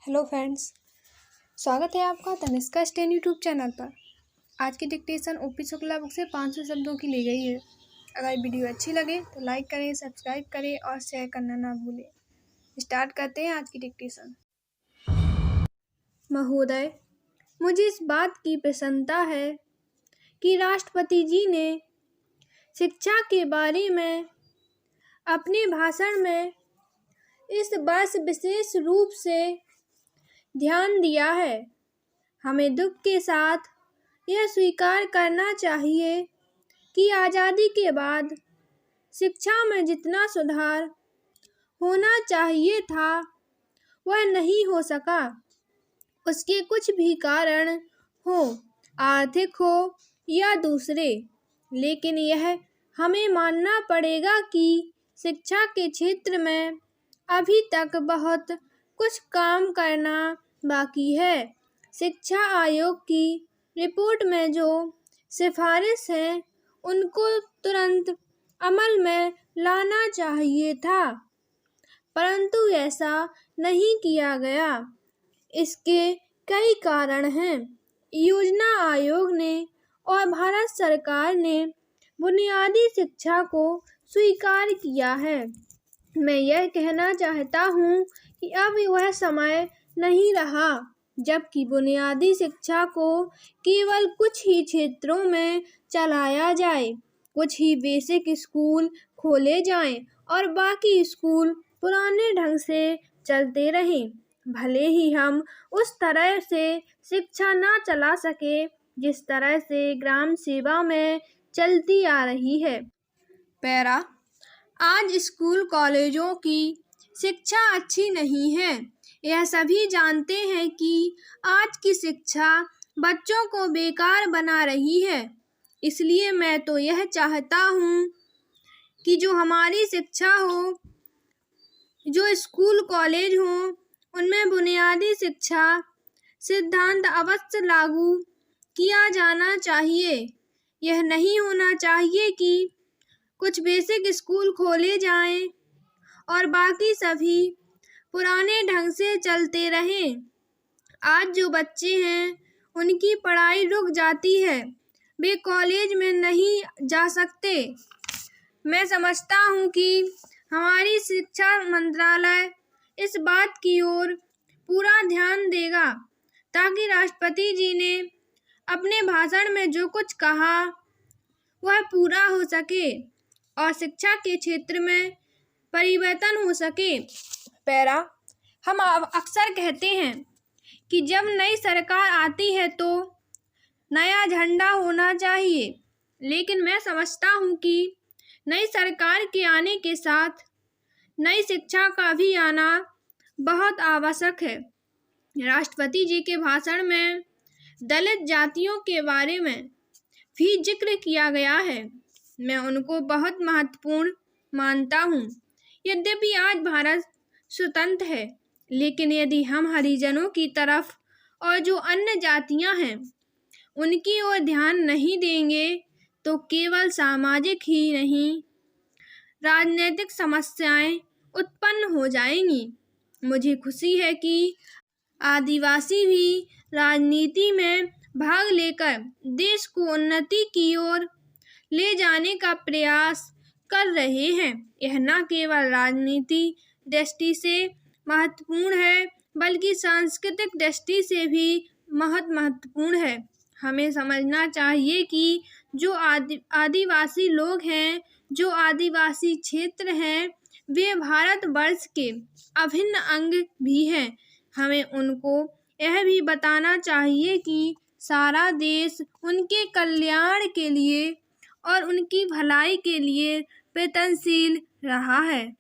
Hello friends, स्वागत है आपका तनिष्का स्टेन यूट्यूब चैनल पर। आज की डिक्टेशन ओपी शुक्ला बुक से 500 शब्दों की ली गई है। अगर वीडियो अच्छी लगे तो लाइक करें, सब्सक्राइब करें और शेयर करना ना भूलें। स्टार्ट करते हैं आज की डिक्टेशन। महोदय, मुझे इस बात की प्रसन्नता है कि राष्ट्रपति जी ने शिक्षा के बारे में अपने भाषण में इस वर्ष विशेष रूप से ध्यान दिया है। हमें दुख के साथ यह स्वीकार करना चाहिए कि आज़ादी के बाद शिक्षा में जितना सुधार होना चाहिए था वह नहीं हो सका। उसके कुछ भी कारण हो, आर्थिक हो या दूसरे, लेकिन यह हमें मानना पड़ेगा कि शिक्षा के क्षेत्र में अभी तक बहुत कुछ काम करना बाकी है। शिक्षा आयोग की रिपोर्ट में जो सिफारिश है उनको तुरंत अमल में लाना चाहिए था, परंतु ऐसा नहीं किया गया। इसके कई कारण हैं। योजना आयोग ने और भारत सरकार ने बुनियादी शिक्षा को स्वीकार किया है। मैं यह कहना चाहता हूँ कि अब वह समय नहीं रहा जबकि बुनियादी शिक्षा को केवल कुछ ही क्षेत्रों में चलाया जाए। कुछ ही बेसिक स्कूल खोले जाएं और बाकी स्कूल पुराने ढंग से चलते रहें। भले ही हम उस तरह से शिक्षा ना चला सके जिस तरह से ग्राम सेवा में चलती आ रही है। पैरा, आज स्कूल कॉलेजों की शिक्षा अच्छी नहीं है। यह सभी जानते हैं कि आज की शिक्षा बच्चों को बेकार बना रही है। इसलिए मैं तो यह चाहता हूँ कि जो हमारी शिक्षा हो, जो स्कूल कॉलेज हो, उनमें बुनियादी शिक्षा सिद्धांत अवश्य लागू किया जाना चाहिए। यह नहीं होना चाहिए कि कुछ बेसिक स्कूल खोले जाएं और बाकी सभी पुराने ढंग से चलते रहें। आज जो बच्चे हैं उनकी पढ़ाई रुक जाती है, वे कॉलेज में नहीं जा सकते। मैं समझता हूँ कि हमारी शिक्षा मंत्रालय इस बात की ओर पूरा ध्यान देगा ताकि राष्ट्रपति जी ने अपने भाषण में जो कुछ कहा वह पूरा हो सके और शिक्षा के क्षेत्र में परिवर्तन हो सके। पैरा, हम अक्सर कहते हैं कि जब नई सरकार आती है तो नया झंडा होना चाहिए, लेकिन मैं समझता हूँ कि नई सरकार के आने के साथ नई शिक्षा का भी आना बहुत आवश्यक है। राष्ट्रपति जी के भाषण में दलित जातियों के बारे में भी जिक्र किया गया है। मैं उनको बहुत महत्वपूर्ण मानता हूँ। यद्यपि आज भारत स्वतंत्र है, लेकिन यदि हम हरिजनों की तरफ और जो अन्य जातियां हैं उनकी ओर ध्यान नहीं देंगे तो केवल सामाजिक ही नहीं, राजनीतिक समस्याएं उत्पन्न हो जाएंगी। मुझे खुशी है कि आदिवासी भी राजनीति में भाग लेकर देश को उन्नति की ओर ले जाने का प्रयास कर रहे हैं। यह न केवल राजनीति दृष्टि से महत्वपूर्ण है बल्कि सांस्कृतिक दृष्टि से भी महत्वपूर्ण है। हमें समझना चाहिए कि जो आदिवासी लोग हैं, जो आदिवासी क्षेत्र हैं, वे भारतवर्ष के अभिन्न अंग भी हैं। हमें उनको यह भी बताना चाहिए कि सारा देश उनके कल्याण के लिए और उनकी भलाई के लिए प्रयत्नशील रहा है।